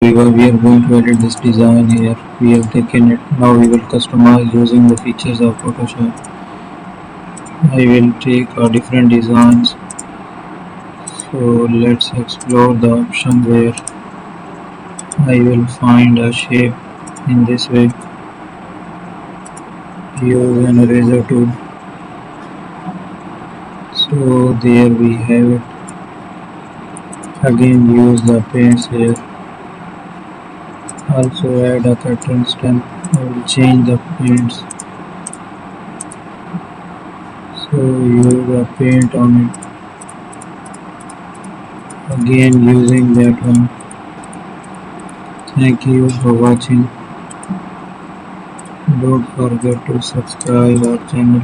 We are going to edit this design here. We have taken it. Now we will customize using the features of Photoshop. I will take different designs. So let's explore the option where I will find a shape in this way. Use an eraser tool. So there we have it. Again use the paints here. Also add a pattern stamp. I will change the paints. So use a paint on it. Again using that one. Thank you for watching. Don't forget to subscribe our channel.